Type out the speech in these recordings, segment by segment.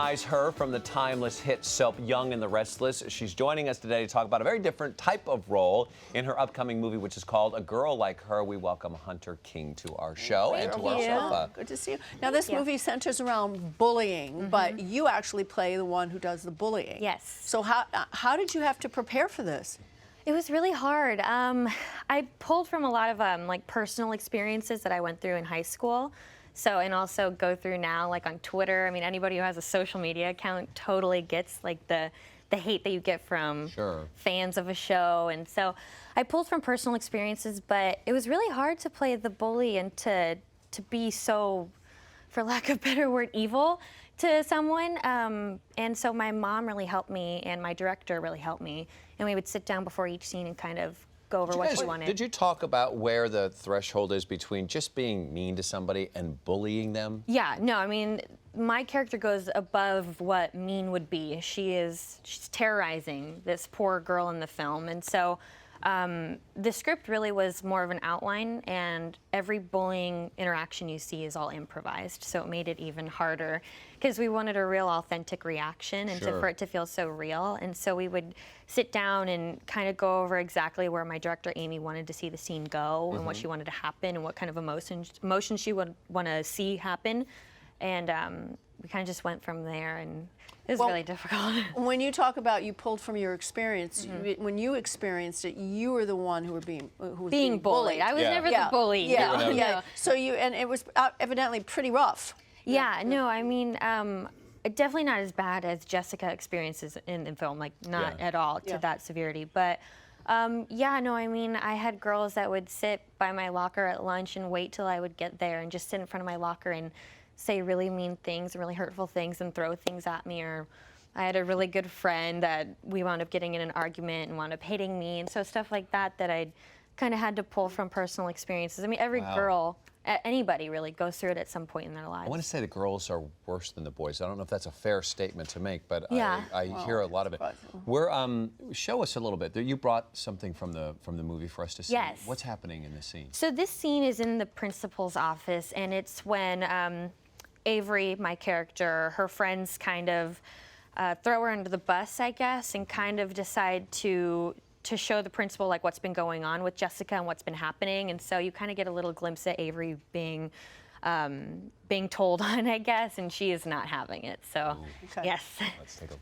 recognize her from the timeless hit soap Young and the Restless. She's joining us today to talk about a very different type of role in her upcoming movie, which is called A Girl Like Her. We welcome Hunter King to our show and to our sofa. Good to see you. Now, this movie centers around bullying, but you actually play the one who does the bullying. Yes. So how did you have to prepare for this? It was really hard. I pulled from a lot of like personal experiences that I went through in high school. So, and also go through now, like on Twitter. I mean, anybody who has a social media account totally gets like the hate that you get from fans of a show. And so I pulled from personal experiences, but it was really hard to play the bully and to be so, for lack of a better word, evil to someone. And so my mom really helped me and my director really helped me. And we would sit down before each scene and kind of go over what she wanted. Did you talk about where the threshold is between just being mean to somebody and bullying them? Yeah, no, I mean, my character goes above what mean would be. She's terrorizing this poor girl in the film. And so the script really was more of an outline, and every bullying interaction you see is all improvised. So it made it even harder because we wanted a real authentic reaction and for it to feel so real. And so we would sit down and kind of go over exactly where my director, Amy, wanted to see the scene go and what she wanted to happen and what kind of emotion she would want to see happen. And we kind of just went from there, and it was really difficult. When you talk about you pulled from your experience, when you experienced it, you were the one who was being bullied. I was never the bully. Yeah. So and it was evidently pretty rough. Yeah, no, I mean, definitely not as bad as Jessica experiences in the film, like not at all to that severity. But yeah, no, I mean, I had girls that would sit by my locker at lunch and wait till I would get there and just sit in front of my locker and say really mean things and really hurtful things and throw things at me. Or I had a really good friend that we wound up getting in an argument and wound up hitting me. And so stuff like that I kind of had to pull from personal experiences. I mean, every girl, anybody really goes through it at some point in their lives. I want to say the girls are worse than the boys. I don't know if that's a fair statement to make, but yeah. I hear a lot of it. Show us a little bit. You brought something from the movie for us to see. Yes. What's happening in this scene? So this scene is in the principal's office, and it's when Avery, my character, her friends kind of throw her under the bus, I guess, and kind of decide to show the principal like what's been going on with Jessica and what's been happening. And so you kind of get a little glimpse at Avery being told on, I guess, and she is not having it. So yes. Let's take a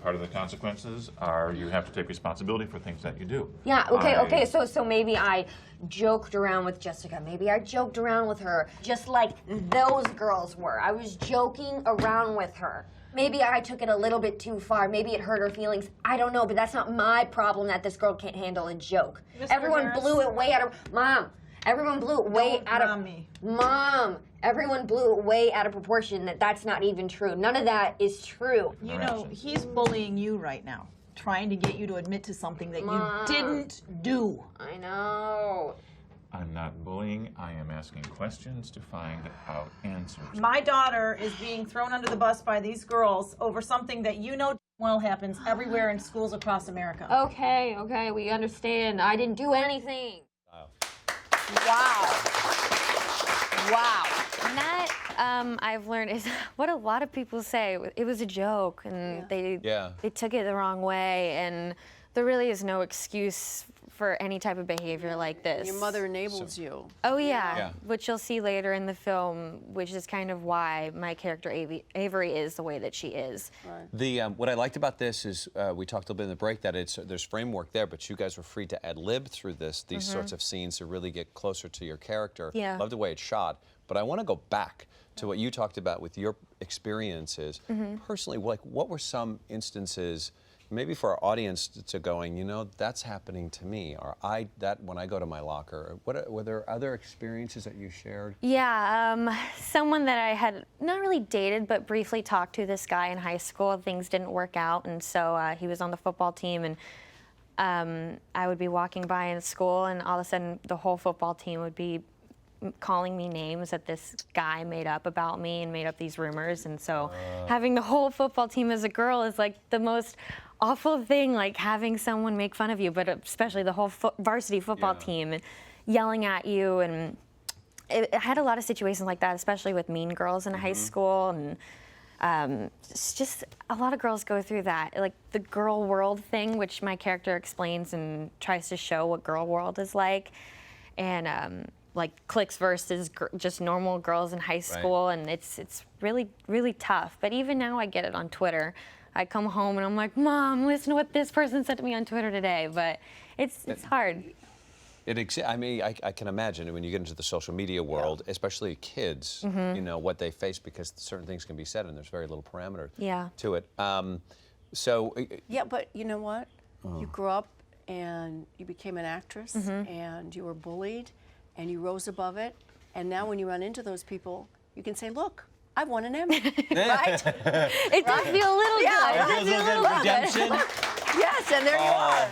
Part of the consequences are you have to take responsibility for things that you do. Yeah, okay, so maybe I joked around with Jessica. Maybe I joked around with her just like those girls were. I was joking around with her. Maybe I took it a little bit too far. Maybe it hurt her feelings. I don't know, but that's not my problem that this girl can't handle a joke. Everyone blew it way out of... Mom, everyone blew it way out of... Mom, everyone blew it way out of proportion. That's not even true. None of that is true. You know, he's bullying you right now, trying to get you to admit to something that you didn't do. I know. I'm not bullying. I am asking questions to find out answers. My daughter is being thrown under the bus by these girls over something that you know well happens everywhere in schools across America. Okay, we understand. I didn't do anything. Wow. And that I've learned is what a lot of people say. It was a joke, and they took it the wrong way, and there really is no excuse for any type of behavior like this. Your mother enables you. Oh yeah, which you'll see later in the film, which is kind of why my character Avery is the way that she is. Right. What I liked about this is we talked a little bit in the break that there's framework there, but you guys were free to ad-lib through these sorts of scenes to really get closer to your character. Yeah. Love the way it's shot, but I want to go back to what you talked about with your experiences. Personally, what were some instances, maybe for our audience to going, you know, that's happening to me, or when I go to my locker. Were there other experiences that you shared? Yeah, someone that I had not really dated, but briefly talked to, this guy in high school. Things didn't work out, and so he was on the football team, and I would be walking by in school, and all of a sudden the whole football team would be calling me names that this guy made up about me and made up these rumors. And so having the whole football team as a girl is like the most awful thing, like having someone make fun of you, but especially the whole varsity football team and yelling at you. And I had a lot of situations like that, especially with mean girls in high school. And It's just a lot of girls go through that, like the girl world thing, which my character explains and tries to show what girl world is like, and like cliques versus just normal girls in high school, and it's really tough. But even now, I get it on Twitter. I come home and I'm like, Mom, listen to what this person said to me on Twitter today. But it's hard. I mean, I can imagine when you get into the social media world, especially kids, you know, what they face because certain things can be said and there's very little parameter to it. Yeah, but you know what? You grew up and you became an actress and you were bullied and you rose above it. And now when you run into those people, you can say, look, I won an Emmy, right? It does feel a little good. It feels a little bit redemption. Yes, and there you are.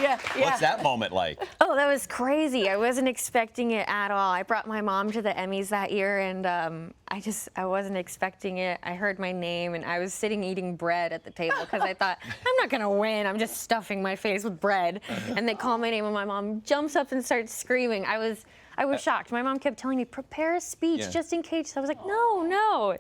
Yeah. What's that moment like? Oh, that was crazy. I wasn't expecting it at all. I brought my mom to the Emmys that year, and I wasn't expecting it. I heard my name, and I was sitting eating bread at the table because I thought, I'm not going to win. I'm just stuffing my face with bread. And they call my name, and my mom jumps up and starts screaming. I was shocked. My mom kept telling me, prepare a speech just in case. I was like, no.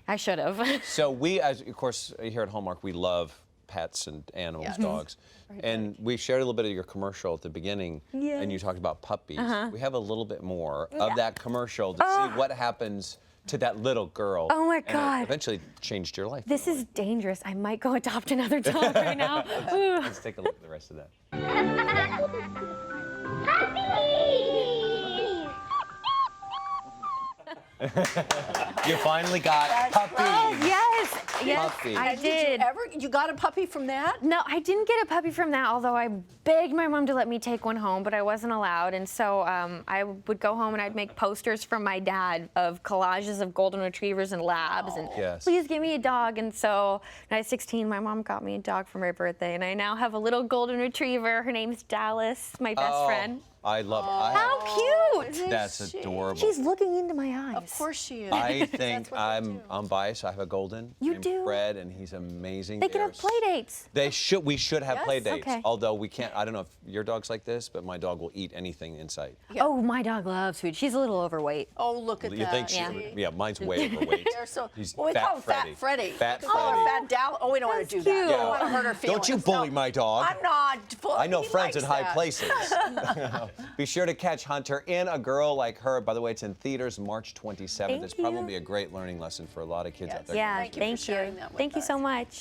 I should have. So we, of course, here at Hallmark, we love pets and animals, dogs. And we shared a little bit of your commercial at the beginning, and you talked about puppies. We have a little bit more of that commercial to see what happens to that little girl. Oh my and God. it eventually changed your life. This is dangerous. I might go adopt another dog right now. Let's take a look at the rest of that. You finally got puppies. Oh, yes, Puppies. I did. You got a puppy from that? No, I didn't get a puppy from that, although I begged my mom to let me take one home, but I wasn't allowed. And so I would go home and I'd make posters from my dad of collages of golden retrievers and labs, and please give me a dog. And so when I was 16, my mom got me a dog for my birthday, and I now have a little golden retriever. Her name's Dallas, my best friend. I love it. How cute! That's adorable. She's looking into my eyes. Of course she is. I think I'm biased. I have a golden named do? Fred, and he's amazing. They can have play dates. We should have play dates. Okay. Although we can't. I don't know if your dog's like this, but my dog will eat anything in sight. Oh, my dog loves food. She's a little overweight. Oh, look at You that. think she? Yeah, mine's way overweight. They're so, He's well, we Fat call him Freddy. Fat Freddy. Fat We call him Freddy. Fat Dallas. Oh, we don't want to do that. cute. We don't want to hurt her feelings. Don't you bully No. my dog. I'm not. I know He friends in likes high that. places. Be sure to catch Hunter in A Girl Like Her. By the way, it's in theaters March 27th. It's probably a great learning lesson for a lot of kids out there. Yeah, Thank you for sharing that with Thank you us. so much.